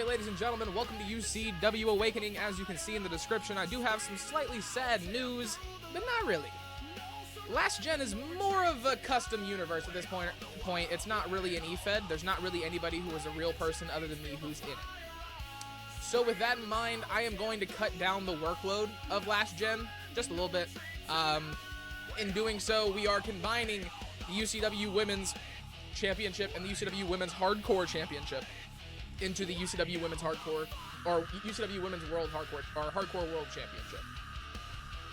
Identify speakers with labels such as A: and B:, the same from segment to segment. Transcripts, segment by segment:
A: ladies and gentlemen, welcome to UCW Awakening. As you can see in the description, I do have some slightly sad news, but not really. Last Gen is more of a custom universe at this point. It's not really an eFed. There's not really anybody who is a real person other than me who's in it. So with that in mind, I am going to cut down the workload of Last Gen just a little bit. In doing so, we are combining the UCW Women's Championship and the UCW Women's Hardcore Championship into the UCW Women's Hardcore, or UCW Women's World Hardcore, or Hardcore World Championship.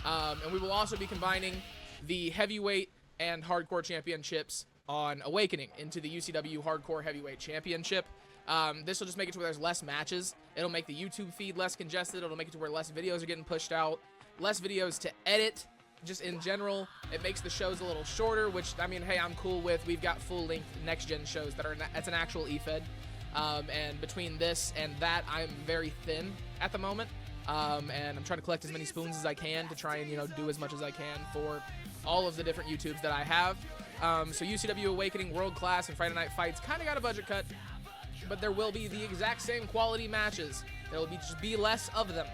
A: And we will also be combining the Heavyweight and Hardcore Championships on Awakening into the UCW Hardcore Heavyweight Championship. This will just make it to where there's less matches. It'll make the YouTube feed less congested. It'll make it to where less videos are getting pushed out, less videos to edit. Just in general, it makes the shows a little shorter, which, I mean, hey, I'm cool with. We've got full-length next-gen shows that's an actual eFed. And between this and that, I'm very thin at the moment. And I'm trying to collect as many spoons as I can to try and, do as much as I can for all of the different YouTubes that I have. So UCW Awakening, World Class, and Friday Night Fights kind of got a budget cut, but there will be the exact same quality matches. There will just be less of them.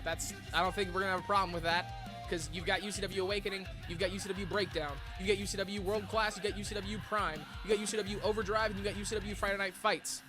A: I don't think we're going to have a problem with that. Because you've got UCW Awakening, you've got UCW Breakdown, you got UCW World Class, you got UCW Prime, you got UCW Overdrive, and you got UCW Friday Night Fights.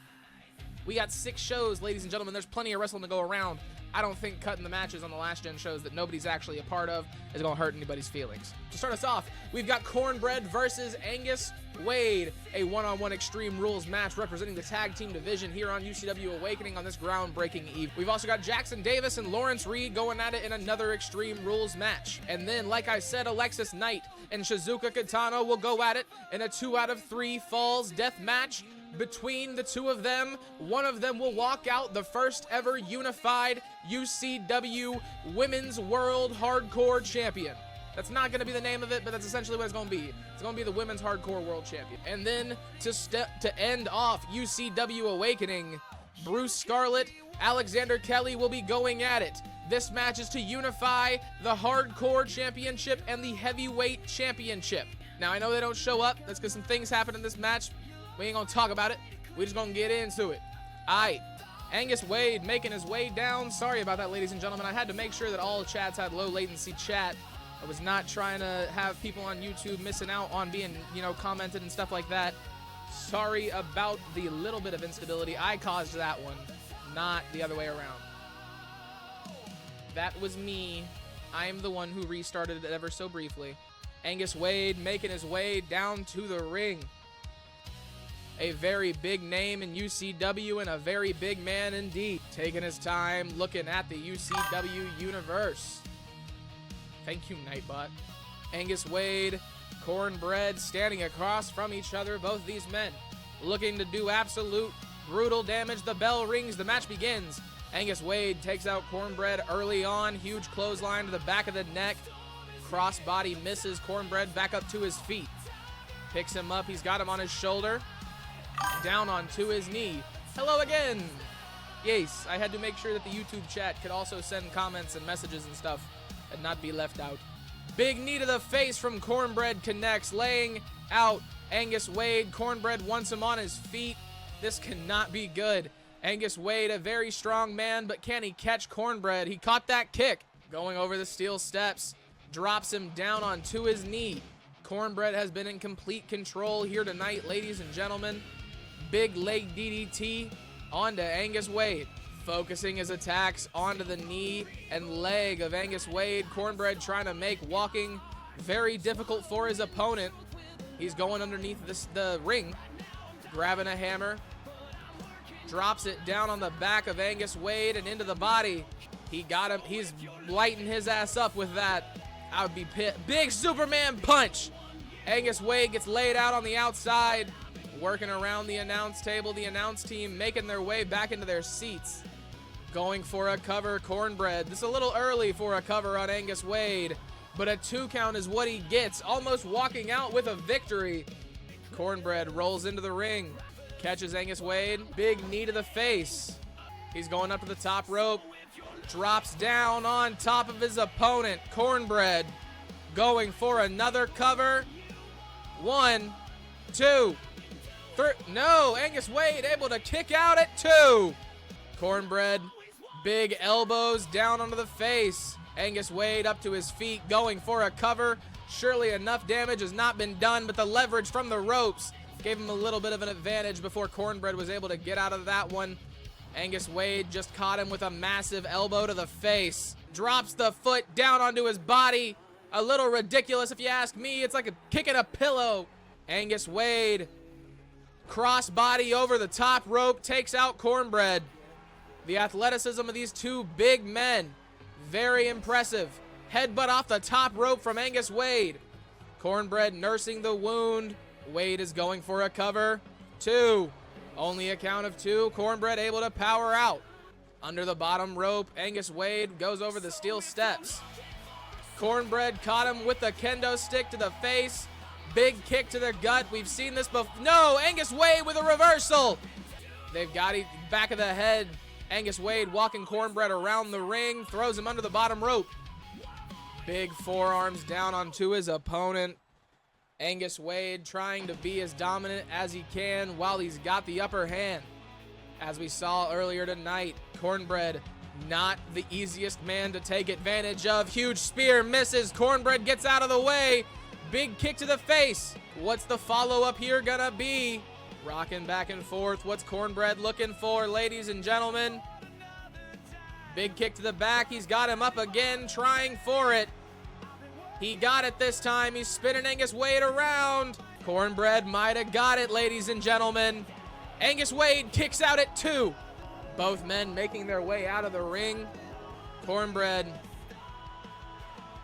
A: We got 6 shows, ladies and gentlemen. There's plenty of wrestling to go around. I don't think cutting the matches on the Last Gen shows that nobody's actually a part of is going to hurt anybody's feelings. To start us off, we've got Cornbread versus Angus Wade, a one-on-one Extreme Rules match representing the tag team division here on UCW Awakening on this groundbreaking eve. We've also got Jackson Davis and Lawrence Reed going at it in another Extreme Rules match. And then, like I said, Alexis Knight and Shizuka Kitano will go at it in a 2 out of 3 falls death match. Between the two of them, one of them will walk out the first ever unified UCW Women's World Hardcore Champion. That's not going to be the name of it, but that's essentially what it's going to be. It's going to be the Women's Hardcore World Champion. And then to end off UCW Awakening, Bruce Scarlett, Alexander Kelly will be going at it. This match is to unify the Hardcore Championship and the Heavyweight Championship. Now, I know they don't show up. That's because some things happen in this match. We ain't gonna talk about it. We just gonna get into it. Alright. Angus Wade making his way down. Sorry about that, ladies and gentlemen. I had to make sure that all chats had low latency chat. I was not trying to have people on YouTube missing out on being, commented and stuff like that. Sorry about the little bit of instability. I caused that one, not the other way around. That was me. I am the one who restarted it ever so briefly. Angus Wade making his way down to the ring. A very big name in UCW and a very big man indeed. Taking his time looking at the UCW universe. Thank you, Nightbot. Angus Wade, Cornbread standing across from each other. Both these men looking to do absolute brutal damage. The bell rings. The match begins. Angus Wade takes out Cornbread early on. Huge clothesline to the back of the neck. Crossbody misses. Cornbread back up to his feet. Picks him up. He's got him on his shoulder. Down onto his knee. Hello again. Yes, I had to make sure that the YouTube chat could also send comments and messages and stuff and not be left out. Big knee to the face from Cornbread connects, laying out Angus Wade. Cornbread wants him on his feet. This cannot be good. Angus Wade, a very strong man, but can he catch Cornbread? He caught that kick. Going over the steel steps, drops him down onto his knee. Cornbread has been in complete control here tonight, ladies and gentlemen. Big leg DDT onto Angus Wade. Focusing his attacks onto the knee and leg of Angus Wade. Cornbread trying to make walking very difficult for his opponent. He's going underneath the ring, grabbing a hammer. Drops it down on the back of Angus Wade and into the body. He got him. He's lighting his ass up with that. I would be pissed. Big Superman punch. Angus Wade gets laid out on the outside. Working around the announce table, the announce team making their way back into their seats. Going for a cover, Cornbread. This is a little early for a cover on Angus Wade, but a 2 count is what he gets, almost walking out with a victory. Cornbread rolls into the ring, catches Angus Wade, big knee to the face. He's going up to the top rope, drops down on top of his opponent. Cornbread going for another cover. 1, 2, 3. No, Angus Wade able to kick out at 2. Cornbread, big elbows down onto the face. Angus Wade up to his feet, going for a cover. Surely enough damage has not been done, but the leverage from the ropes gave him a little bit of an advantage before Cornbread was able to get out of that one. Angus Wade just caught him with a massive elbow to the face. Drops the foot down onto his body. A little ridiculous if you ask me. It's like a kick at a pillow. Angus Wade, crossbody over the top rope, takes out Cornbread. The athleticism of these two big men, very impressive. Headbutt off the top rope from Angus Wade. Cornbread nursing the wound. Wade is going for a cover. 2. Only a count of 2. Cornbread able to power out. Under the bottom rope, Angus Wade goes over the steel steps. Cornbread caught him with the kendo stick to the face. Big kick to the gut. We've seen this before. No, Angus Wade with a reversal. They've got him back of the head. Angus Wade walking Cornbread around the ring, throws him under the bottom rope. Big forearms down onto his opponent. Angus Wade trying to be as dominant as he can while he's got the upper hand. As we saw earlier tonight, Cornbread not the easiest man to take advantage of. Huge spear misses. Cornbread gets out of the way. Big kick to the face. What's the follow-up here gonna be? Rocking back and forth. What's Cornbread looking for, ladies and gentlemen? Big kick to the back. He's got him up again, trying for it. He got it this time. He's spinning Angus Wade around. Cornbread might have got it, ladies and gentlemen. Angus Wade kicks out at 2. Both men making their way out of the ring. Cornbread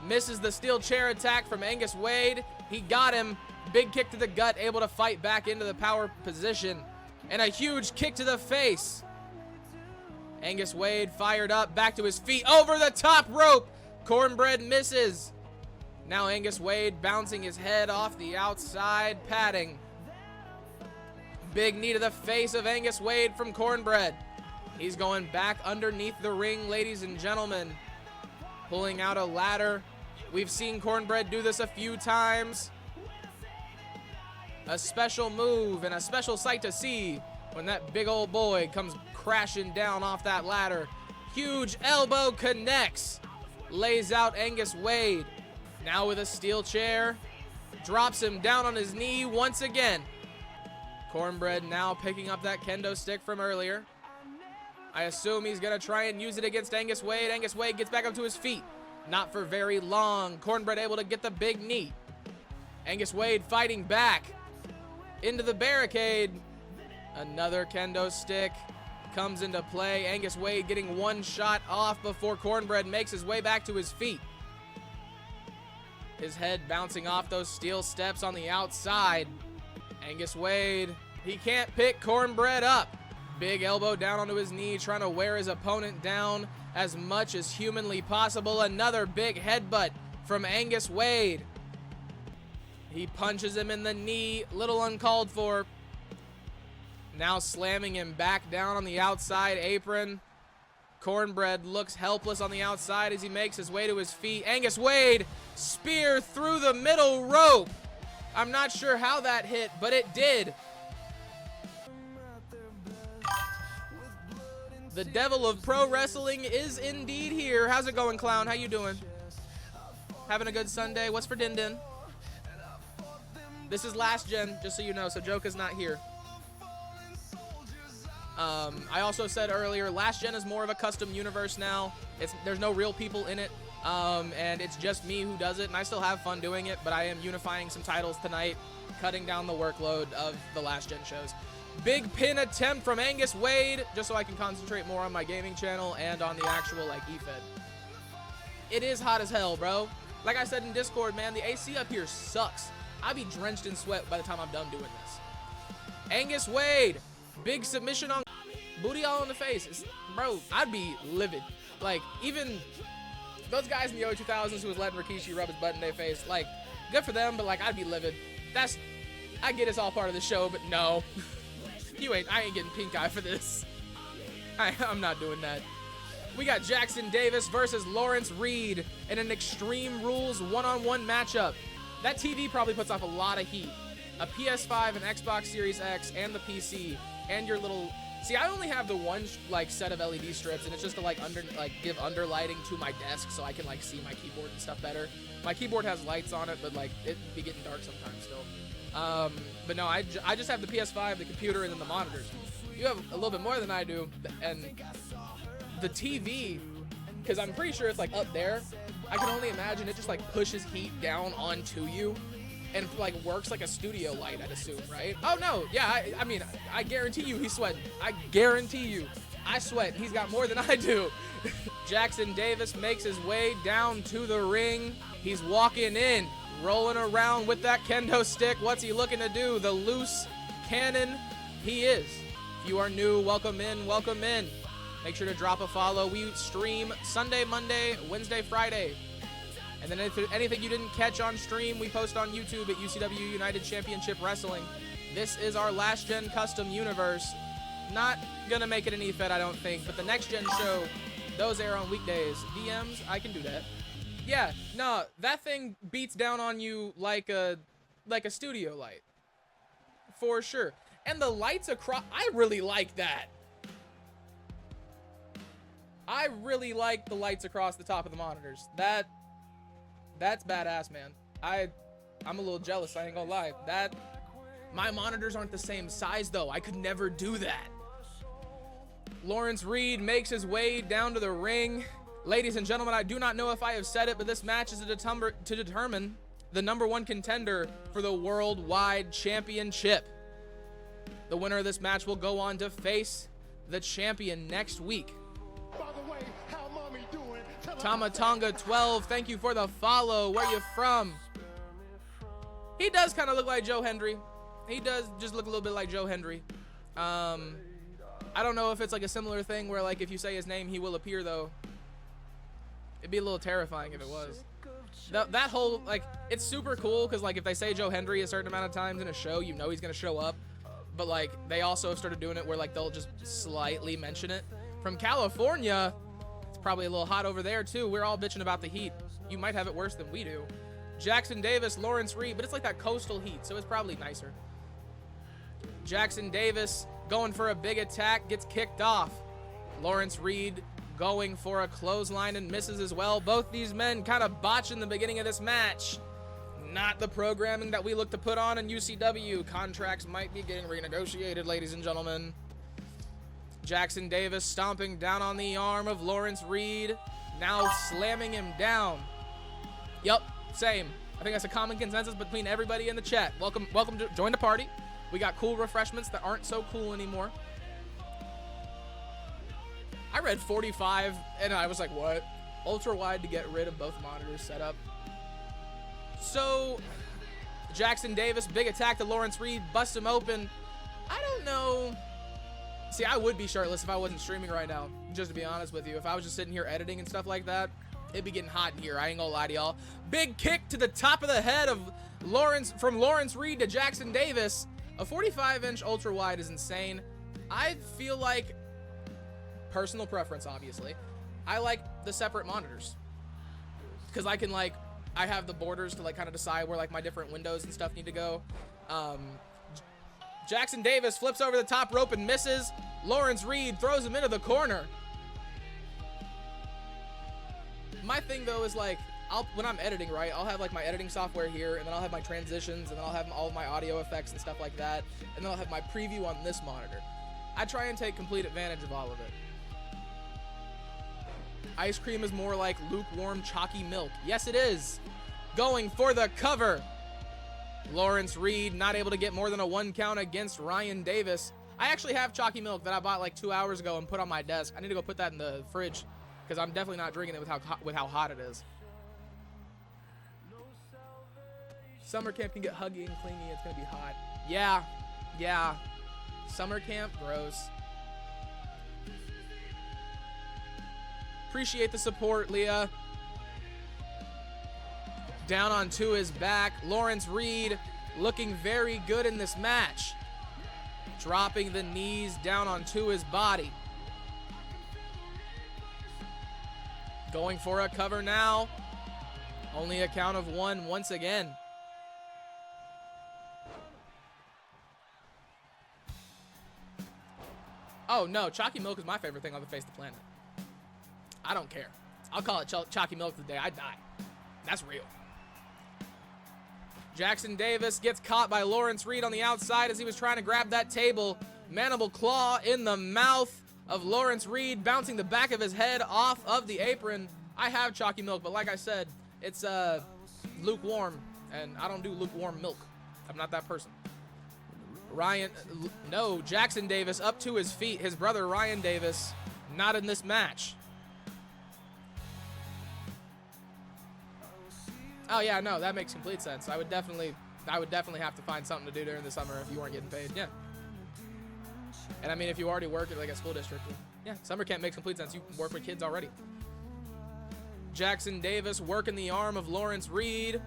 A: misses the steel chair attack from Angus Wade. He got him. Big kick to the gut, able to fight back into the power position. And a huge kick to the face. Angus Wade fired up, back to his feet, over the top rope. Cornbread misses. Now Angus Wade bouncing his head off the outside padding. Big knee to the face of Angus Wade from Cornbread. He's going back underneath the ring, ladies and gentlemen. Pulling out a ladder. We've seen Cornbread do this a few times. A special move and a special sight to see when that big old boy comes crashing down off that ladder. Huge elbow connects. Lays out Angus Wade. Now with a steel chair. Drops him down on his knee once again. Cornbread now picking up that kendo stick from earlier. I assume he's going to try and use it against Angus Wade. Angus Wade gets back up to his feet. Not for very long. Cornbread able to get the big knee. Angus Wade fighting back. Into the barricade. Another kendo stick comes into play. Angus Wade getting one shot off before Cornbread makes his way back to his feet. His head bouncing off those steel steps on the outside. Angus Wade, he can't pick Cornbread up. Big elbow down onto his knee, trying to wear his opponent down as much as humanly possible. Another big headbutt from Angus Wade. He punches him in the knee, little uncalled for. Now slamming him back down on the outside apron. Cornbread looks helpless on the outside as he makes his way to his feet. Angus Wade, spear through the middle rope. I'm not sure how that hit, but it did. The devil of pro wrestling is indeed here. How's it going, clown? How you doing? Having a good Sunday? What's for Din Din? This is last gen, just so you know, so Joke is not here. I also said earlier, last gen is more of a custom universe now. There's no real people in it, and it's just me who does it, and I still have fun doing it, but I am unifying some titles tonight, cutting down the workload of the last gen shows. Big pin attempt from Angus Wade, just so I can concentrate more on my gaming channel and on the actual, like, eFed. It is hot as hell, bro. Like I said in Discord, man, the AC up here sucks. I'd be drenched in sweat by the time I'm done doing this. Angus Wade, big submission on booty all in the face. Bro, I'd be livid. Like, even those guys in the early 2000s who was letting Rikishi rub his butt in their face, like, good for them, but, like, I'd be livid. I get it's all part of the show, but no. I ain't getting pink eye for this. I'm not doing that. We got Jackson Davis versus Lawrence Reed in an Extreme Rules one-on-one matchup. That TV probably puts off a lot of heat. A PS5, an Xbox Series X, and the PC, and your little See, I only have the one like set of LED strips, and it's just to like give underlighting to my desk so I can like see my keyboard and stuff better. My keyboard has lights on it, but like it be getting dark sometimes still. But no, I just have the PS5, the computer, and then the monitors. You have a little bit more than I do, and the TV, because I'm pretty sure it's like up there. I can only imagine it just like pushes heat down onto you and like works like a studio light, I'd assume, right? Oh no, yeah, I mean, I guarantee you he's sweating. I guarantee you. I sweat. He's got more than I do. Jackson Davis makes his way down to the ring. He's walking in, rolling around with that kendo stick. What's he looking to do? The loose cannon he is. If you are new, welcome in, welcome in. Make sure to drop a follow. We stream Sunday, Monday, Wednesday, Friday. And then if there's anything you didn't catch on stream, we post on YouTube at UCW United Championship Wrestling. This is our Last Gen Custom Universe. Not gonna make it an EFED, I don't think, but the Next Gen show, those air on weekdays. DMs, I can do that. Yeah, no, that thing beats down on you like a studio light. For sure. And the lights across, I really like that. I really like the lights across the top of the monitors. That's badass, man. I'm a little jealous, I ain't gonna lie. My monitors aren't the same size though. I could never do that. Lawrence Reed makes his way down to the ring. Ladies and gentlemen, I do not know if I have said it, but this match is to determine the #1 contender for the Worldwide Championship. The winner of this match will go on to face the champion next week. Tamatonga 12, thank you for the follow. Where you from? He does kind of look like Joe Hendry. He does just look a little bit like Joe Hendry. I don't know if it's like a similar thing where like if you say his name, he will appear though. It'd be a little terrifying if it was. That whole, like, it's super cool because like if they say Joe Hendry a certain amount of times in a show, you know he's gonna show up. But like they also started doing it where like they'll just slightly mention it. From California, it's probably a little hot over there too. We're all bitching about the heat. You might have it worse than we do. Jackson Davis, Lawrence Reed, but it's like that coastal heat, so it's probably nicer. Jackson Davis going for a big attack, gets kicked off. Lawrence Reed going for a clothesline and misses as well. Both these men kind of botching the beginning of this match. Not the programming that we look to put on in UCW. Contracts might be getting renegotiated, ladies and gentlemen. Jackson Davis stomping down on the arm of Lawrence Reed, now slamming him down. Yup, same. I think that's a common consensus between everybody in the chat. Welcome to join the party. We got cool refreshments that aren't so cool anymore. I read 45 and I was like, what? Ultra wide to get rid of both monitors set up. So, Jackson Davis, big attack to Lawrence Reed, busts him open. I don't know. See, I would be shirtless if I wasn't streaming right now, just to be honest with you. If I was just sitting here editing and stuff like that, it'd be getting hot in here. I ain't gonna lie to y'all. Big kick to the top of the head of from Lawrence Reed to Jackson Davis. A 45-inch ultra wide is insane. I feel like, personal preference obviously, I like the separate monitors. Because I can like, I have the borders to like kind of decide where like my different windows and stuff need to go. Jackson Davis flips over the top rope and misses. Lawrence Reed throws him into the corner. My thing though is like, when I'm editing, right, I'll have like my editing software here, and then I'll have my transitions, and then I'll have all of my audio effects and stuff like that, and then I'll have my preview on this monitor. I try and take complete advantage of all of it. Ice cream is more like lukewarm, chalky milk. Yes, it is. Going for the cover. Lawrence Reed not able to get more than a 1 count against Ryan Davis. I actually have chalky milk that I bought like 2 hours ago and put on my desk. I need to go put that in the fridge because I'm definitely not drinking it with how hot it is. Summer camp can get huggy and clingy. It's gonna be hot. Yeah. Summer camp, gross. Appreciate the support, Leah. Down onto his back. Lawrence Reed looking very good in this match. Dropping the knees down onto his body. Going for a cover now. Only a count of 1 once again. Oh, no. Chalky Milk is my favorite thing on the face of the planet. I don't care. I'll call it Chalky Milk the day I die. That's real. Jackson Davis gets caught by Lawrence Reed on the outside as he was trying to grab that table. Mandible claw in the mouth of Lawrence Reed, bouncing the back of his head off of the apron. I have Chalky Milk, but like I said, it's lukewarm, and I don't do lukewarm milk. I'm not that person. Jackson Davis up to his feet. His brother Ryan Davis, not in this match. Oh yeah, no, that makes complete sense. I would definitely have to find something to do during the summer if you weren't getting paid. Yeah. And I mean, if you already work at like a school district, yeah, summer camp makes complete sense. You work with kids already. Jackson Davis working the arm of Lawrence Reed.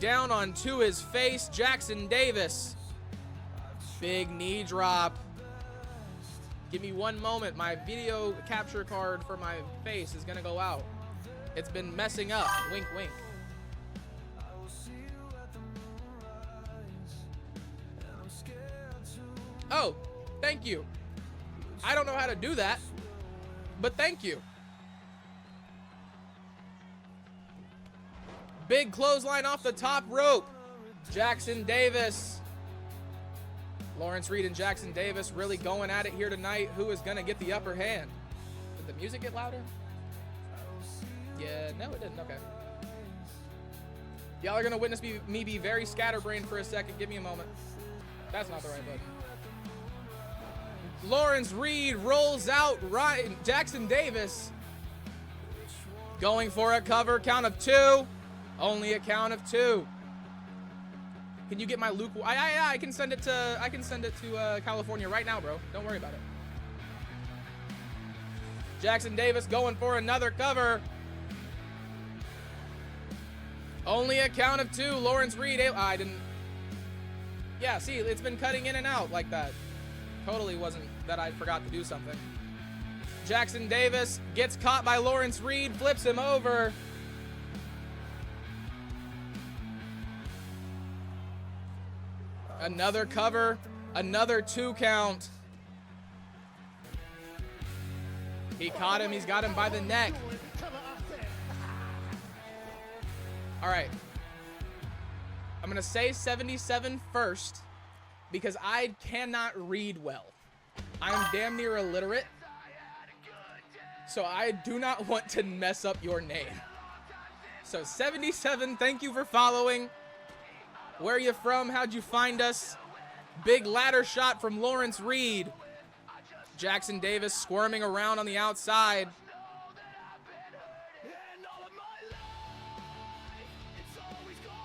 A: Down onto his face, Jackson Davis. Big knee drop. Give me one moment. My video capture card for my face is gonna go out. It's been messing up. Wink, wink. Oh, thank you. I don't know how to do that, but thank you. Big clothesline off the top rope. Jackson Davis. Lawrence Reed and Jackson Davis really going at it here tonight. Who is going to get the upper hand? Did the music get louder? Yeah, no, it didn't. Okay. Y'all are going to witness me be very scatterbrained for a second. Give me a moment. That's not the right button. Lawrence Reed rolls out Jackson Davis. Going for a cover. Count of two. Only a count of two. Can you get my Luke? I can send it to California right now, bro. Don't worry about it. Jackson Davis going for another cover. Only a count of two. Lawrence Reed. I didn't. Yeah, see, it's been cutting in and out like that. Totally wasn't that I forgot to do something. Jackson Davis gets caught by Lawrence Reed, flips him over. Another cover, another 2 count. He caught him, he's got him by the neck. All right. I'm gonna say 77 first because I cannot read well. I'm damn near illiterate, so I do not want to mess up your name. So 77, thank you for following. Where are you from? How'd you find us? Big ladder shot from Lawrence Reed. Jackson Davis squirming around on the outside.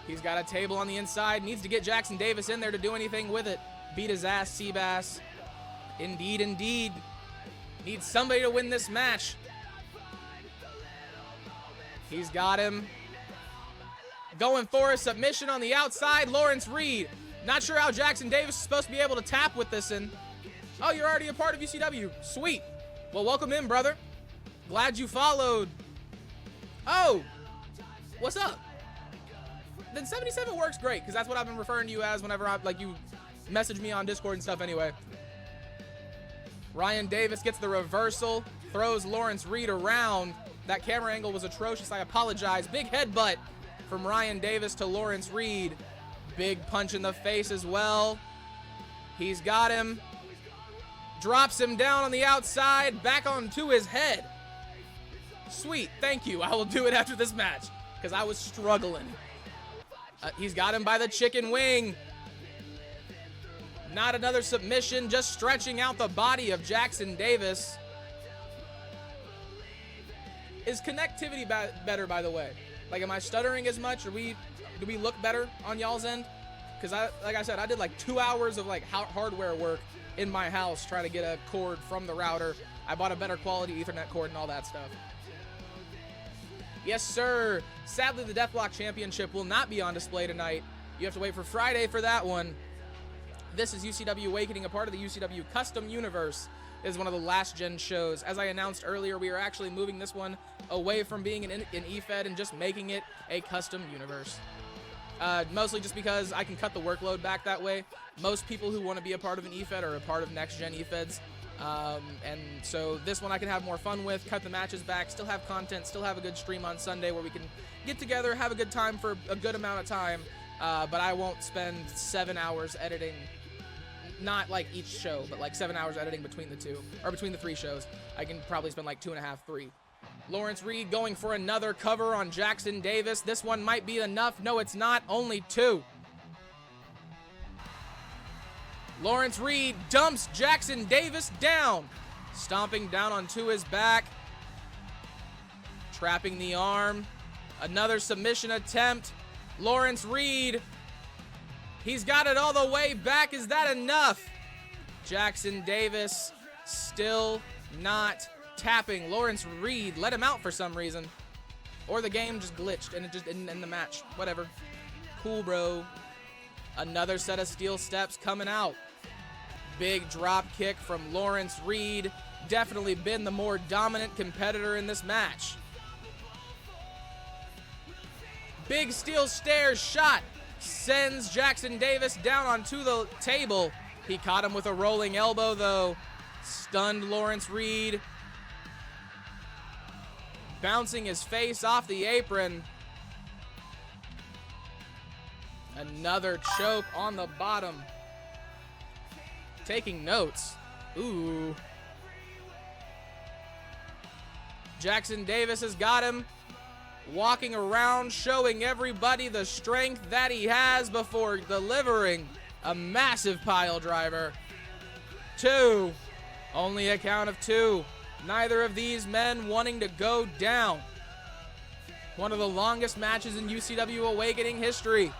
A: He's got a table on the inside. Needs to get Jackson Davis in there to do anything with it. Beat his ass, Seabass. Indeed, indeed. Needs somebody to win this match. He's got him. Going for a submission on the outside. Lawrence Reed. Not sure how Jackson Davis is supposed to be able to tap with this in. Oh, you're already a part of UCW. Sweet. Well, welcome in, brother. Glad you followed. Oh, what's up? Then 77 works great, because that's what I've been referring to you as whenever you message me on Discord and stuff anyway. Ryan Davis gets the reversal, throws Lawrence Reed around. That camera angle was atrocious. I apologize. Big headbutt from Ryan Davis to Lawrence Reed. Big punch in the face as well. He's got him. Drops him down on the outside, back onto his head. Sweet, thank you. I will do it after this match, because I was struggling. He's got him by the chicken wing. Not another submission, just stretching out the body of Jackson Davis. Is connectivity better, by the way? Like, am I stuttering as much? Do we look better on y'all's end? Because like I said, I did like 2 hours of like hardware work in my house trying to get a cord from the router. I bought a better quality Ethernet cord and all that stuff. Yes, sir. Sadly, the Deathlock Championship will not be on display tonight. You have to wait for Friday for that one. This is UCW Awakening, a part of the UCW Custom Universe. It is one of the last gen shows. As I announced earlier, we are actually moving this one away from being an EFED and just making it a custom universe. Mostly just because I can cut the workload back that way. Most people who want to be a part of an eFed are a part of next-gen eFeds. And so this one I can have more fun with, cut the matches back, still have content, still have a good stream on Sunday where we can get together, have a good time for a good amount of time. But I won't spend 7 hours editing, not like each show, but like 7 hours editing between the two, or between the 3 shows. I can probably spend like 2.5, 3. Lawrence Reed going for another cover on Jackson Davis. This one might be enough. No, it's not. Only 2. Lawrence Reed dumps Jackson Davis down. Stomping down onto his back. Trapping the arm. Another submission attempt. Lawrence Reed. He's got it all the way back. Is that enough? Jackson Davis still not tapping. Lawrence Reed let him out for some reason. Or the game just glitched and it just didn't end the match. Whatever. Cool, bro. Another set of steel steps coming out. Big drop kick from Lawrence Reed. Definitely been the more dominant competitor in this match. Big steel stairs shot. Sends Jackson Davis down onto the table. He caught him with a rolling elbow, though. Stunned Lawrence Reed. Bouncing his face off the apron. Another choke on the bottom. Taking notes. Ooh. Jackson Davis has got him. Walking around, showing everybody the strength that he has before delivering a massive pile driver. 2. Only a count of 2. Neither of these men wanting to go down. One of the longest matches in UCW Awakening history.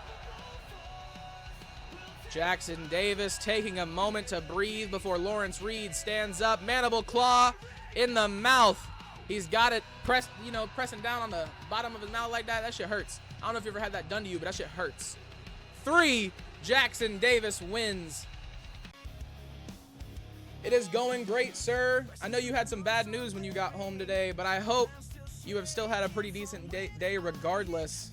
A: Jackson Davis taking a moment to breathe before Lawrence Reed stands up. Mandible claw in the mouth. He's got it pressed, pressing down on the bottom of his mouth like that. That shit hurts. I don't know if you ever had that done to you, but that shit hurts. 3. Jackson Davis wins. It is going great, sir. I know you had some bad news when you got home today, but I hope you have still had a pretty decent day regardless.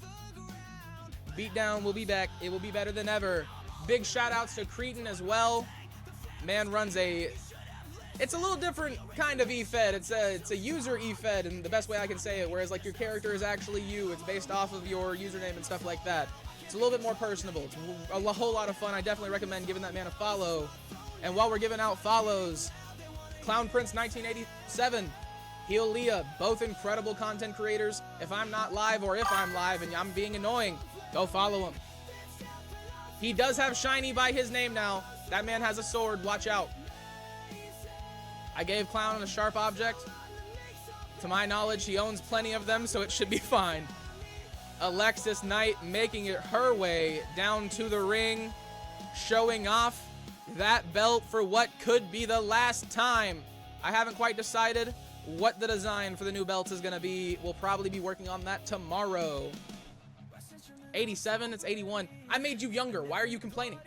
A: Beatdown will be back. It will be better than ever. Big shout outs to Cretan as well. Man runs it's a little different kind of eFed. It's a user eFed in the best way I can say it, whereas like your character is actually you. It's based off of your username and stuff like that. It's a little bit more personable. It's a whole lot of fun. I definitely recommend giving that man a follow. And while we're giving out follows, Clown Prince 1987, Heel Leah, both incredible content creators. If I'm not live or if I'm live and I'm being annoying, go follow him. He does have Shiny by his name now. That man has a sword. Watch out. I gave Clown a sharp object. To my knowledge, he owns plenty of them, so it should be fine. Alexis Knight making it her way down to the ring, showing off that belt for what could be the last time. I haven't quite decided what the design for the new belt is going to be. We'll probably be working on that tomorrow. 87, it's 81. I made you younger. Why are you complaining?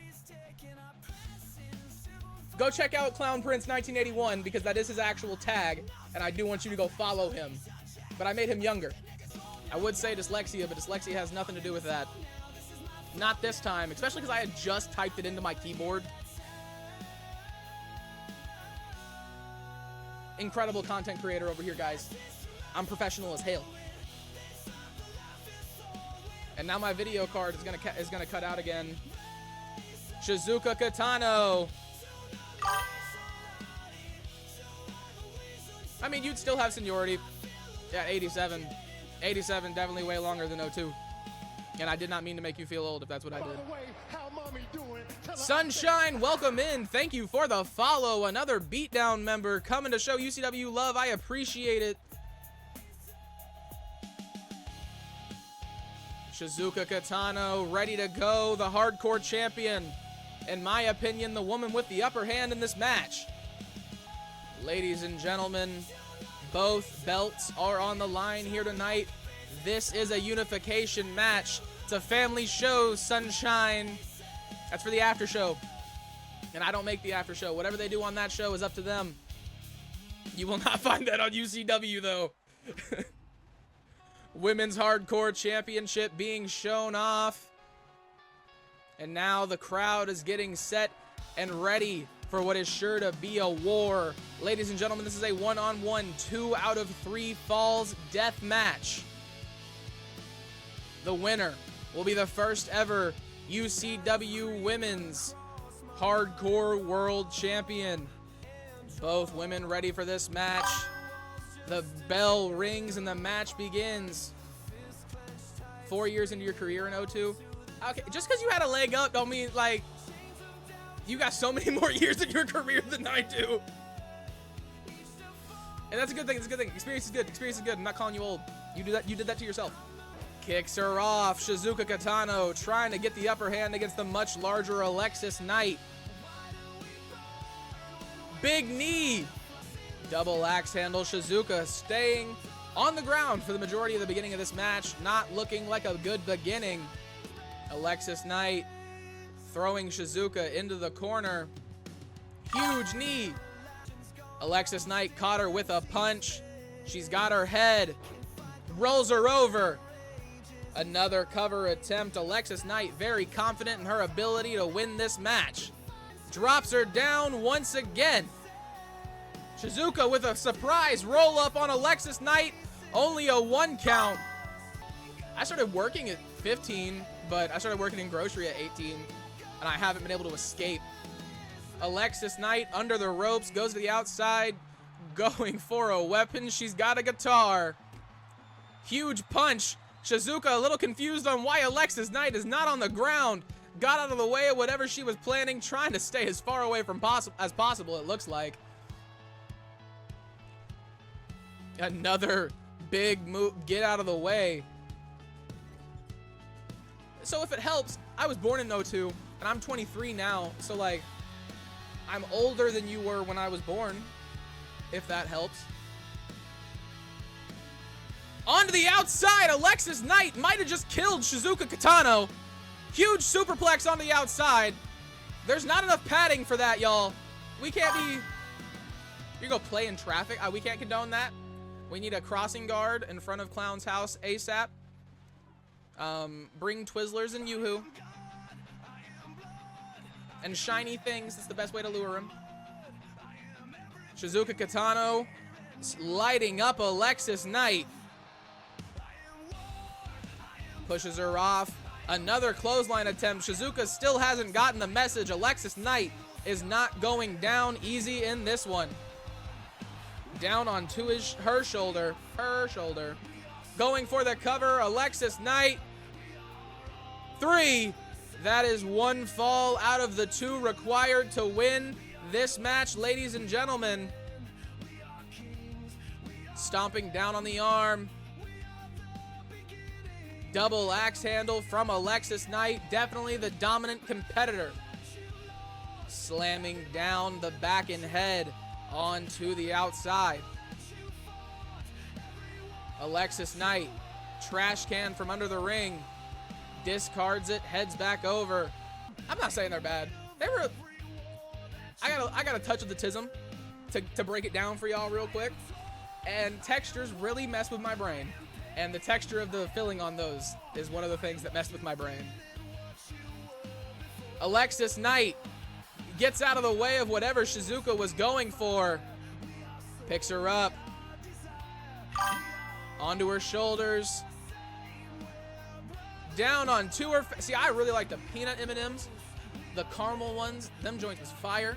A: Go check out Clown Prince 1981 because that is his actual tag, and I do want you to go follow him. But I made him younger. I would say dyslexia, but dyslexia has nothing to do with that. Not this time, especially because I had just typed it into my keyboard. Incredible content creator over here, guys. I'm professional as hell. And now my video card is gonna cut out again. Shizuka Katano. I mean, you'd still have seniority. Yeah, 87. 87, definitely way longer than 02. And I did not mean to make you feel old if that's what I did. Sunshine, welcome in. Thank you for the follow. Another Beatdown member coming to show UCW love. I appreciate it. Shizuka Katano ready to go. The hardcore champion. In my opinion, the woman with the upper hand in this match. Ladies and gentlemen, both belts are on the line here tonight. This is a unification match. It's a family show, Sunshine. That's for the after show. And I don't make the after show. Whatever they do on that show is up to them. You will not find that on UCW, though. Women's Hardcore Championship being shown off. And now the crowd is getting set and ready for what is sure to be a war. Ladies and gentlemen, this is a one-on-one, 2 out of 3 falls death match. The winner will be the first ever UCW Women's Hardcore World Champion. Both women ready for this match. The bell rings and the match begins. 4 years into your career in O2. Okay, just because you had a leg up don't mean, like, you got so many more years in your career than I do. And that's a good thing. It's a good thing. Experience is good. Experience is good. I'm not calling you old. You did that to yourself. Kicks her off. Shizuka Katano trying to get the upper hand against the much larger Alexis Knight. Big knee. Double axe handle. Shizuka staying on the ground for the majority of the beginning of this match. Not looking like a good beginning. Alexis Knight throwing Shizuka into the corner. Huge knee. Alexis Knight caught her with a punch. She's got her head. Rolls her over. Another cover attempt. Alexis Knight very confident in her ability to win this match. Drops her down once again. Shizuka with a surprise roll up on Alexis Knight. Only a 1 count. I started working at 15, but I started working in grocery at 18, and I haven't been able to escape. Alexis Knight under the ropes, goes to the outside, going for a weapon. She's got a guitar. Huge punch. Shizuka a little confused on why Alexis Knight is not on the ground. Got out of the way of whatever she was planning, trying to stay as far away from as possible, it looks like. Another big move. Get out of the way. So if it helps, I was born in '02, and I'm 23 now, so, like, I'm older than you were when I was born, if that helps. Onto the outside, Alexis Knight might have just killed Shizuka Katano. Huge superplex on the outside. There's not enough padding for that, y'all. We can't be... You go play in traffic? We can't condone that. We need a crossing guard in front of Clown's house ASAP. Bring Twizzlers and Yoo-Hoo. And shiny things. That's the best way to lure him. Shizuka Katano lighting up Alexis Knight. Pushes her off. Another clothesline attempt. Shizuka still hasn't gotten the message. Alexis Knight is not going down easy in this one. Down onto her shoulder. Going for the cover. Alexis Knight. 3. That is 1 fall out of the 2 required to win this match, ladies and gentlemen. Stomping down on the arm. Double axe handle from Alexis Knight. Definitely the dominant competitor. Slamming down the back and head onto the outside. Alexis Knight, trash can from under the ring. Discards it, heads back over. I'm not saying they're bad. They were... I got a touch of the tism to break it down for y'all real quick. And textures really mess with my brain. And the texture of the filling on those is one of the things that messed with my brain. Alexis Knight gets out of the way of whatever Shizuka was going for. Picks her up. Onto her shoulders. Down onto her. See, I really like the peanut M&Ms. The caramel ones. Them joints was fire.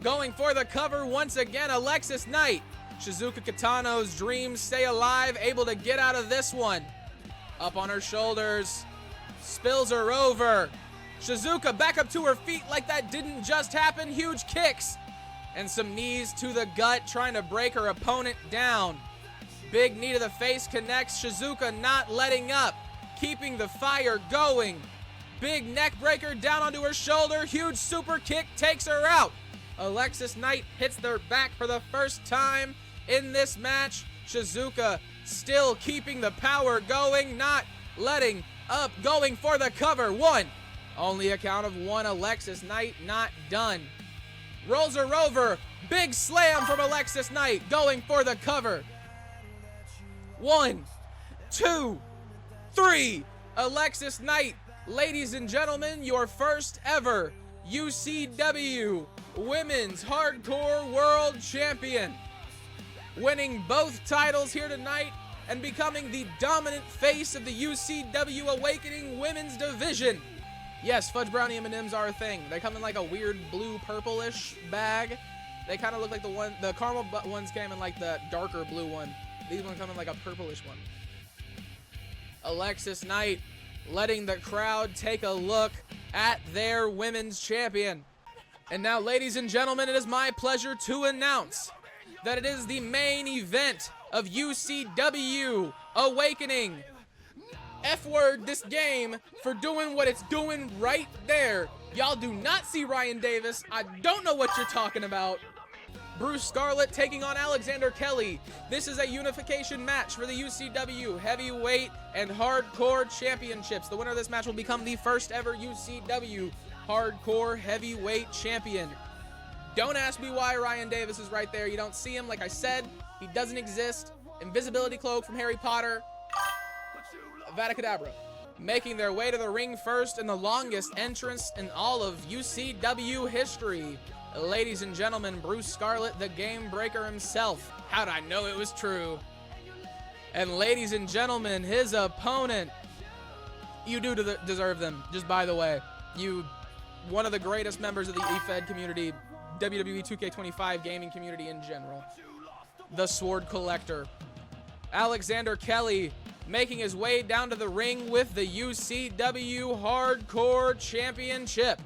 A: Going for the cover once again, Alexis Knight. Shizuka Katano's dreams stay alive, able to get out of this one. Up on her shoulders. Spills her over. Shizuka back up to her feet like that didn't just happen. Huge kicks. And some knees to the gut, trying to break her opponent down. Big knee to the face connects. Shizuka not letting up. Keeping the fire going. Big neck breaker down onto her shoulder. Huge super kick takes her out. Alexis Knight hits their back for the first time in this match. Shizuka still keeping the power going, not letting up, going for the cover. 1. Only a count of 1. Alexis Knight not done. Rolls her over. Big slam from Alexis Knight, going for the cover. 1, 2, 3. Alexis Knight ladies and gentlemen, your first ever UCW Women's Hardcore World Champion, winning both titles here tonight and becoming the dominant face of the UCW Awakening Women's Division. Yes, Fudge Brownie M&Ms are a thing. They come in like a weird blue purplish bag. They kind of look like the caramel ones came in like the darker blue one. These ones come in like a purplish one. Alexis Knight letting the crowd take a look at their women's champion. And now, ladies and gentlemen, it is my pleasure to announce that it is the main event of UCW Awakening. F-word this game for doing what it's doing right there. Y'all do not see Ryan Davis. I don't know what you're talking about. Bruce Scarlett taking on Alexander Kelly. This is a unification match for the UCW Heavyweight and Hardcore Championships. The winner of this match will become the first ever UCW Hardcore Heavyweight Champion. Don't ask me why Ryan Davis is right there. You don't see him. Like I said, he doesn't exist. Invisibility cloak from Harry Potter. Avada Kedavra. Making their way to the ring first in the longest entrance in all of UCW history. Ladies and gentlemen, Bruce Scarlett, the game breaker himself. How'd I know it was true? And ladies and gentlemen, his opponent. You do deserve them, just by the way. You, one of the greatest members of the EFED community, WWE 2K25 gaming community in general. The Sword Collector. Alexander Kelly making his way down to the ring with the UCW Hardcore Championship.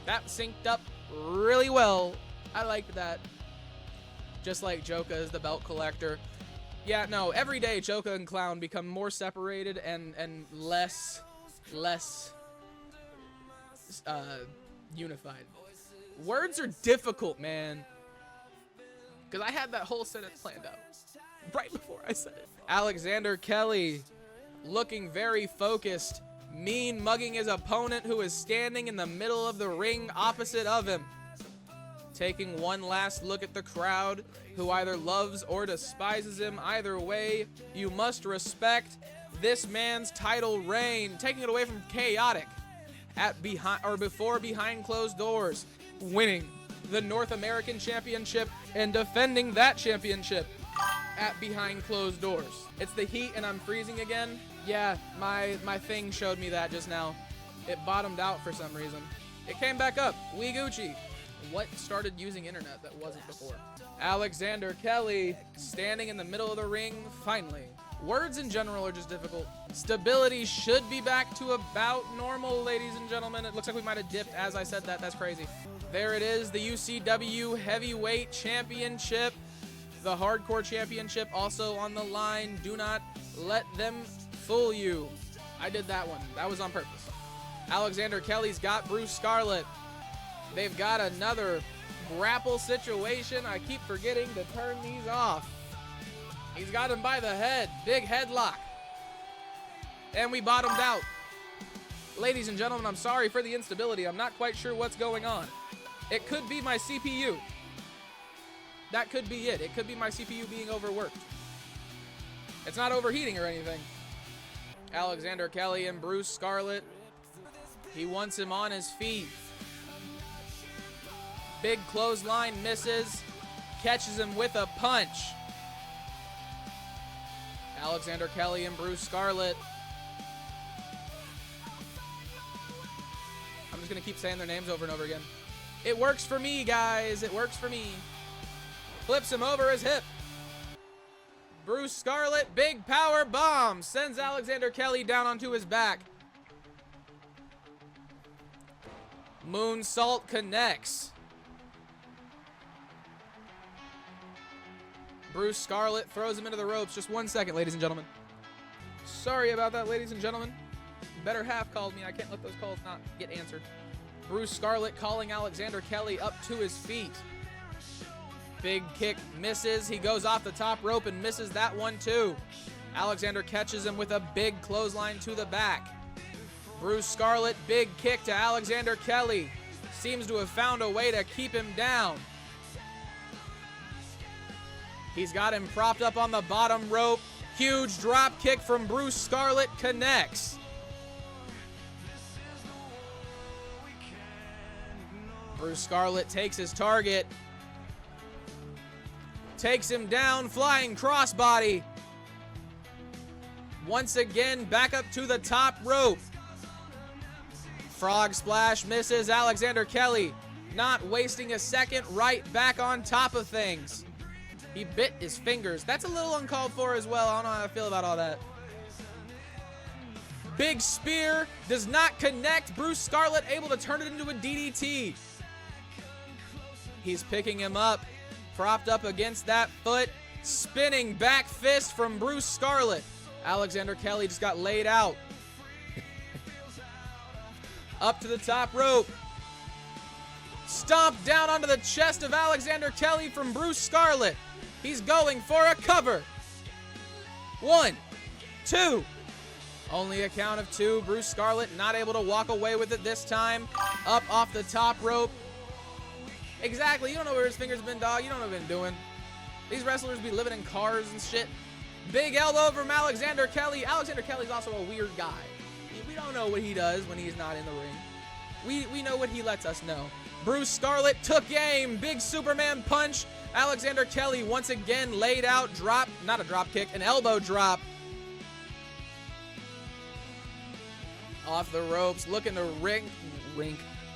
A: That synced up really well. I liked that. Just like Joka is the belt collector. Yeah, no, every day Joka and Clown become more separated and less unified. Words are difficult, man. Because I had that whole sentence planned out right before I said it. Alexander Kelly looking very focused, mean mugging his opponent who is standing in the middle of the ring opposite of him. Taking one last look at the crowd who either loves or despises him. Either way, you must respect this man's title reign. Taking it away from Chaotic before behind closed doors, winning the North American Championship and defending that championship at behind closed doors. It's the heat and I'm freezing again. Yeah, my thing showed me that just now. It bottomed out for some reason. It came back up. We Gucci. What started using internet that wasn't before? Alexander Kelly standing in the middle of the ring finally. Words in general are just difficult. Stability should be back to about normal, ladies and gentlemen. It looks like we might have dipped as I said that. That's crazy. There it is, the UCW Heavyweight Championship. The Hardcore Championship also on the line. Do not let them fool you. I did that one. That was on purpose. Alexander Kelly's got Bruce Scarlett. They've got another grapple situation. I keep forgetting to turn these off. He's got him by the head. Big headlock. And we bottomed out. Ladies and gentlemen, I'm sorry for the instability. I'm not quite sure what's going on. It could be my CPU. That could be it. It could be my CPU being overworked. It's not overheating or anything. Alexander Kelly and Bruce Scarlett. He wants him on his feet. Big clothesline misses. Catches him with a punch. Alexander Kelly and Bruce Scarlett. I'm just going to keep saying their names over and over again. It works for me, guys. It works for me. Flips him over his hip. Bruce Scarlett, big power bomb. Sends Alexander Kelly down onto his back. Moonsault connects. Bruce Scarlett throws him into the ropes. Just 1 second, ladies and gentlemen. Sorry about that, ladies and gentlemen. Better half called me. I can't let those calls not get answered. Bruce Scarlett calling Alexander Kelly up to his feet. Big kick misses. He goes off the top rope and misses that one too. Alexander catches him with a big clothesline to the back. Bruce Scarlett, big kick to Alexander Kelly. Seems to have found a way to keep him down. He's got him propped up on the bottom rope. Huge drop kick from Bruce Scarlett connects. Bruce Scarlet takes his target. Takes him down, flying crossbody. Once again, back up to the top rope. Frog splash misses Alexander Kelly. Not wasting a second, right back on top of things. He bit his fingers. That's a little uncalled for as well. I don't know how I feel about all that. Big spear does not connect. Bruce Scarlet able to turn it into a DDT. He's picking him up. Propped up against that foot. Spinning back fist from Bruce Scarlet. Alexander Kelly just got laid out. Up to the top rope. Stomp down onto the chest of Alexander Kelly from Bruce Scarlet. He's going for a cover. 1, 2. Only a count of 2. Bruce Scarlet not able to walk away with it this time. Up off the top rope. Exactly. You don't know where his fingers been, dog. You don't know what he's been doing. These wrestlers be living in cars and shit. Big elbow from Alexander Kelly. Alexander Kelly's also a weird guy. We don't know what he does when he's not in the ring. We know what he lets us know. Bruce Scarlet took aim. Big Superman punch. Alexander Kelly once again laid out. Drop, not a drop kick, an elbow drop. Off the ropes, looking to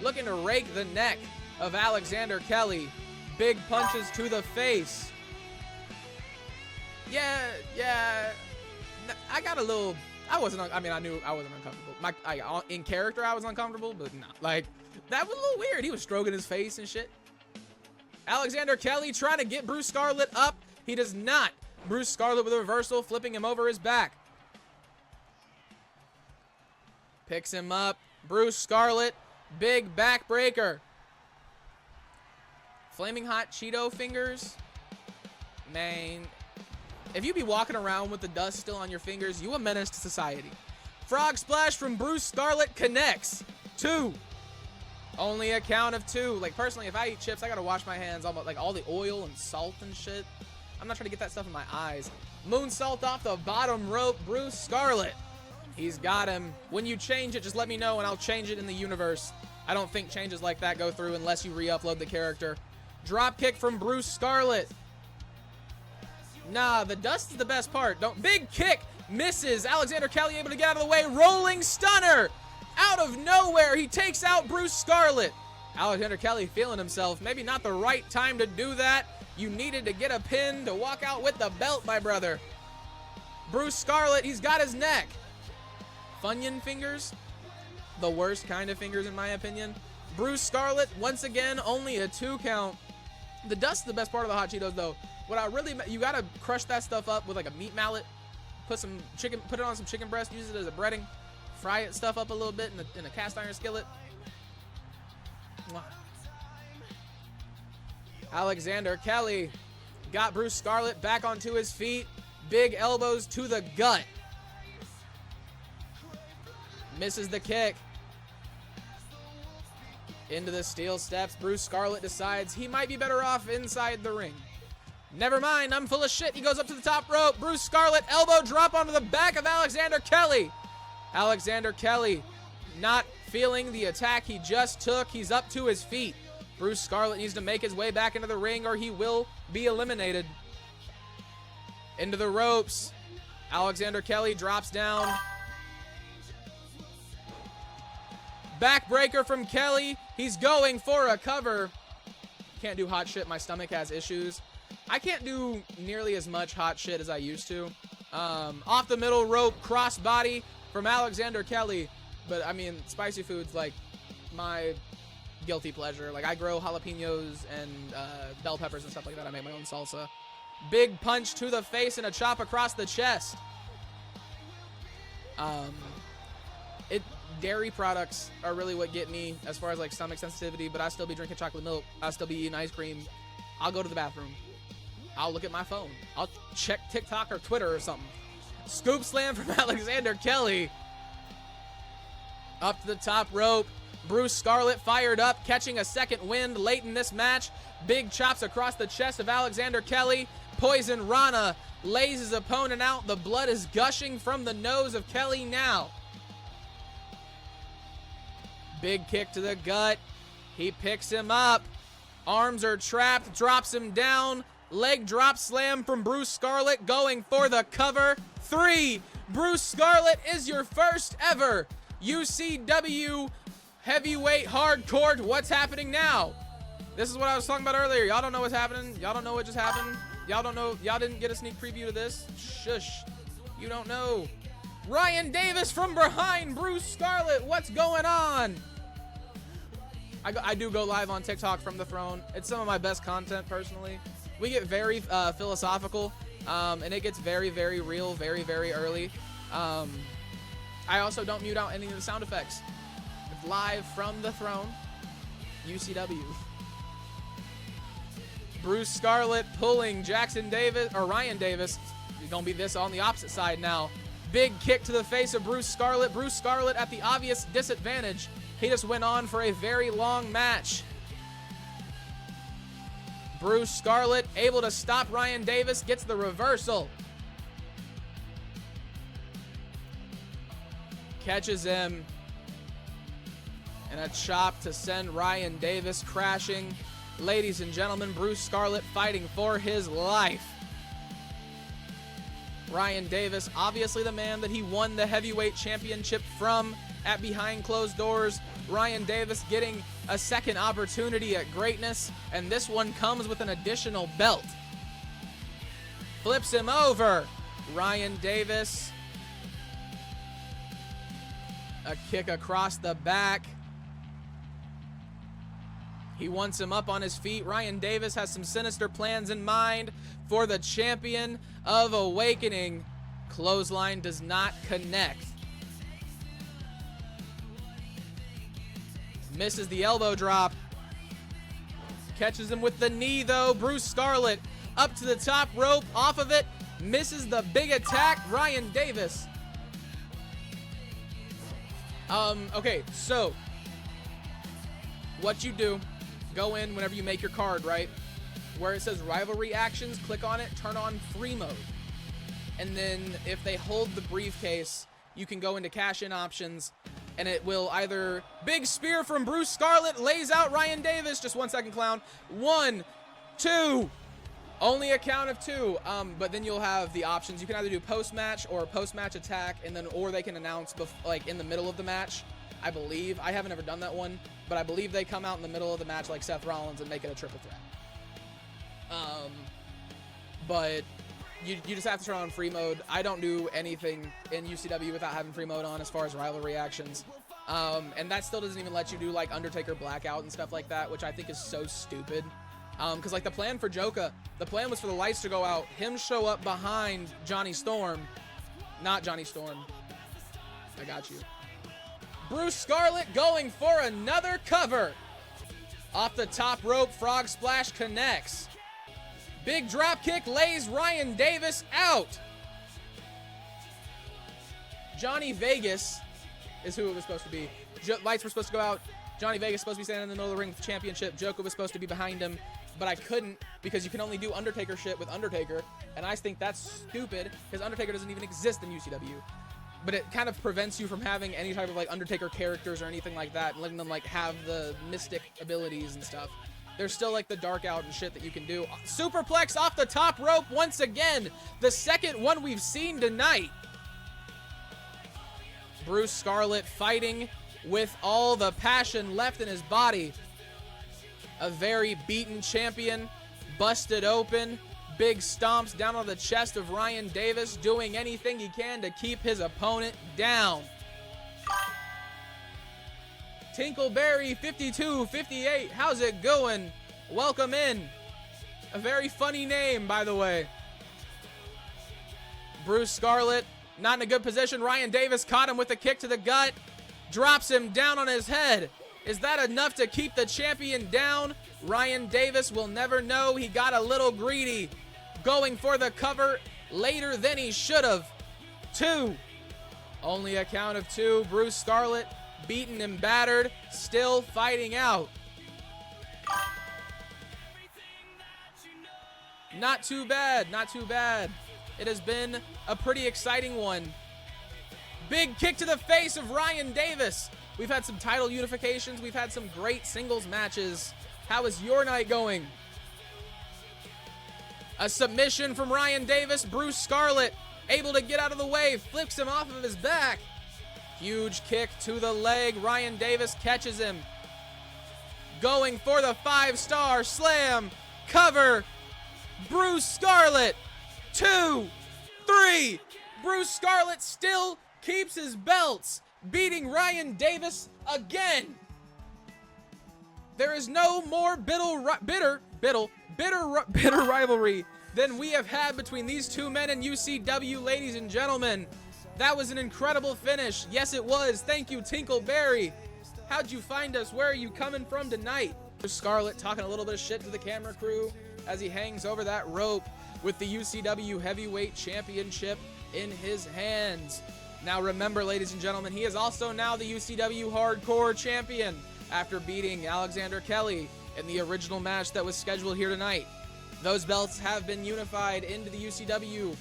A: looking to rake the neck of Alexander Kelly. Big punches to the face. Yeah. I got a little. I knew I wasn't uncomfortable. In character, I was uncomfortable, but nah. Like, that was a little weird. He was stroking his face and shit. Alexander Kelly trying to get Bruce Scarlet up. He does not. Bruce Scarlet with a reversal, flipping him over his back. Picks him up. Bruce Scarlet, big backbreaker. Flaming hot Cheeto fingers. Man, if you be walking around with the dust still on your fingers, you a menace to society. Frog splash from Bruce Scarlet connects. 2. Only a count of 2. Like, personally, if I eat chips, I gotta wash my hands. Almost like all the oil and salt and shit. I'm not trying to get that stuff in my eyes. Moonsault off the bottom rope. Bruce Scarlet. He's got him. When you change it, just let me know and I'll change it in the universe. I don't think changes like that go through unless you re-upload the character. Drop kick from Bruce Scarlet. Nah, the dust is the best part. Big kick misses. Alexander Kelly able to get out of the way. Rolling stunner. Out of nowhere, he takes out Bruce Scarlet. Alexander Kelly feeling himself. Maybe not the right time to do that. You needed to get a pin to walk out with the belt, my brother. Bruce Scarlet, he's got his neck. Funyun fingers. The worst kind of fingers in my opinion. Bruce Scarlet, once again, only a 2 count. The dust is the best part of the hot Cheetos, though. You gotta crush that stuff up with like a meat mallet. Put it on some chicken breast, use it as a breading. Fry it stuff up a little bit in a cast iron skillet. Mwah. Alexander Kelly got Bruce Scarlet back onto his feet. Big elbows to the gut. Misses the kick. Into the steel steps. Bruce Scarlet decides he might be better off inside the ring. Never mind, I'm full of shit. He goes up to the top rope. Bruce Scarlet elbow drop onto the back of Alexander Kelly. Alexander Kelly not feeling the attack he just took. He's up to his feet. Bruce Scarlet needs to make his way back into the ring or he will be eliminated. Into the ropes. Alexander Kelly drops down. Backbreaker from Kelly. He's going for a cover. Can't do hot shit. My stomach has issues. I can't do nearly as much hot shit as I used to. Off the middle rope, crossbody from Alexander Kelly. But, I mean, spicy food's like my guilty pleasure. Like, I grow jalapenos and bell peppers and stuff like that. I make my own salsa. Big punch to the face and a chop across the chest. Dairy products are really what get me as far as like stomach sensitivity, but I still be drinking chocolate milk. I still be eating ice cream. I'll go to the bathroom. I'll look at my phone. I'll check TikTok or Twitter or something. Scoop slam from Alexander Kelly. Up to the top rope. Bruce Scarlet fired up, catching a second wind late in this match. Big chops across the chest of Alexander Kelly. Poison Rana lays his opponent out. The blood is gushing from the nose of Kelly now. Big kick to the gut. He picks him up. Arms are trapped, drops him down. Leg drop slam from Bruce Scarlett, going for the cover. 3. Bruce Scarlett is your first ever UCW heavyweight hardcore. What's happening now? This is what I was talking about earlier. Y'all don't know what's happening. Y'all don't know what just happened. Y'all don't know. Y'all didn't get a sneak preview to this. Shush. You don't know. Ryan Davis from behind Bruce Scarlett. What's going on? I do go live on TikTok from the throne. It's some of my best content personally. We get very philosophical, and it gets very, very real, very, very early. I also don't mute out any of the sound effects. It's live from the throne, UCW. Bruce Scarlett pulling Jackson Davis, or Ryan Davis. He's gonna be this on the opposite side now. Big kick to the face of Bruce Scarlett. Bruce Scarlett at the obvious disadvantage. He just went on for a very long match. Bruce Scarlett able to stop Ryan Davis, gets the reversal. Catches him. And a chop to send Ryan Davis crashing. Ladies and gentlemen, Bruce Scarlett fighting for his life. Ryan Davis, obviously the man that he won the heavyweight championship from at behind closed doors. Ryan Davis getting a second opportunity at greatness, and this one comes with an additional belt. Flips him over. Ryan Davis. A kick across the back. He wants him up on his feet. Ryan Davis has some sinister plans in mind for the champion of Awakening. Clothesline does not connect. Misses the elbow drop. Catches him with the knee, though. Bruce Scarlett up to the top rope, off of it. Misses the big attack. Ryan Davis. Okay, so what you do, go in whenever you make your card, right? Where it says rivalry actions, click on it, turn on free mode. And then if they hold the briefcase, you can go into cash in options, and it will either big spear from Bruce Scarlett, lays out Ryan Davis. Just 1 second, clown. 1, 2. Only a count of 2. But then you'll have the options. You can either do post-match or post-match attack, and then or they can announce like in the middle of the match. I believe. I haven't ever done that one, but I believe they come out in the middle of the match like Seth Rollins and make it a triple threat. But you just have to turn on free mode. I don't do anything in UCW without having free mode on as far as rivalry actions. And that still doesn't even let you do like Undertaker Blackout and stuff like that, which I think is so stupid. Because like the plan for Joka, the plan was for the lights to go out, him show up behind Johnny Storm. Not Johnny Storm. I got you. Bruce Scarlett going for another cover. Off the top rope, frog splash connects. Big drop kick lays Ryan Davis out. Johnny Vegas is who it was supposed to be. Lights were supposed to go out. Johnny Vegas supposed to be standing in the middle of the ring with the championship. Joka was supposed to be behind him, but I couldn't because you can only do Undertaker shit with Undertaker, and I think that's stupid because Undertaker doesn't even exist in UCW. But it kind of prevents you from having any type of like Undertaker characters or anything like that, and letting them like have the mystic abilities and stuff. There's still like the dark out and shit that you can do. Superplex off the top rope once again. The second one we've seen tonight. Bruce Scarlett fighting with all the passion left in his body. A very beaten champion, busted open. Big stomps down on the chest of Ryan Davis, doing anything he can to keep his opponent down. Tinkleberry 5258, how's it going? Welcome in. A very funny name, by the way. Bruce Scarlett, not in a good position. Ryan Davis caught him with a kick to the gut. Drops him down on his head. Is that enough to keep the champion down? Ryan Davis will never know. He got a little greedy. Going for the cover later than he should have. 2. Only a count of 2. Bruce Scarlett beaten and battered, still fighting out. Not too bad, not too bad. It has been a pretty exciting one. Big kick to the face of Ryan Davis. We've had some title unifications. We've had some great singles matches. How is your night going? A submission from Ryan Davis. Bruce Scarlett able to get out of the way, flips him off of his back. Huge kick to the leg. Ryan Davis catches him. Going for the 5-star slam. Cover. Bruce Scarlett. 2, 3. Bruce Scarlett still keeps his belts, beating Ryan Davis again. There is no more bitter rivalry than we have had between these two men in UCW, ladies and gentlemen. That was an incredible finish. Yes, it was. Thank you, Tinkleberry. How'd you find us? Where are you coming from tonight? Scarlett talking a little bit of shit to the camera crew as he hangs over that rope with the UCW Heavyweight Championship in his hands. Now remember, ladies and gentlemen, he is also now the UCW Hardcore Champion after beating Alexander Kelly in the original match that was scheduled here tonight. Those belts have been unified into the UCW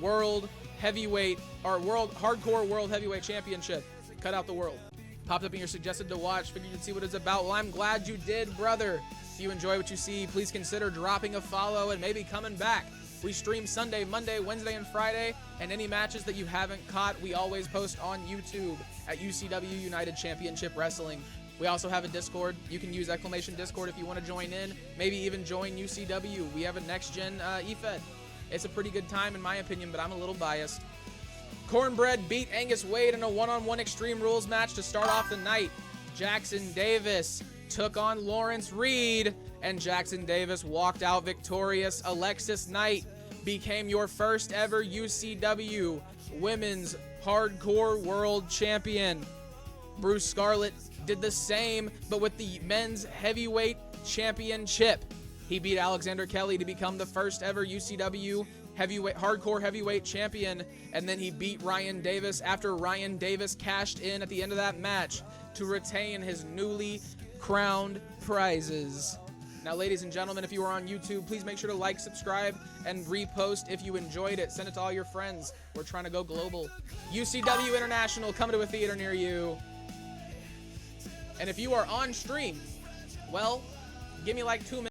A: World Heavyweight, or Hardcore World Heavyweight Championship. Cut out the world. Popped up in your suggested to watch, figured you'd see what it's about. Well, I'm glad you did, brother. If you enjoy what you see, please consider dropping a follow and maybe coming back. We stream Sunday, Monday, Wednesday, and Friday, and any matches that you haven't caught, we always post on YouTube at UCW United Championship Wrestling. We also have a Discord. You can use !Discord if you want to join in, maybe even join UCW. We have a next-gen eFed. It's a pretty good time in my opinion, but I'm a little biased. Cornbread beat Angus Wade in a one-on-one Extreme Rules match to start off the night. Jackson Davis took on Lawrence Reed, and Jackson Davis walked out victorious. Alexis Knight became your first ever UCW Women's Hardcore World Champion. Bruce Scarlett did the same, but with the Men's Heavyweight Championship. He beat Alexander Kelly to become the first ever UCW Hardcore Heavyweight Champion, and then he beat Ryan Davis after Ryan Davis cashed in at the end of that match to retain his newly crowned prizes. Now, ladies and gentlemen, if you are on YouTube, please make sure to like, subscribe, and repost if you enjoyed it. Send it to all your friends. We're trying to go global. UCW International coming to a theater near you. And if you are on stream, well, give me like 2 minutes.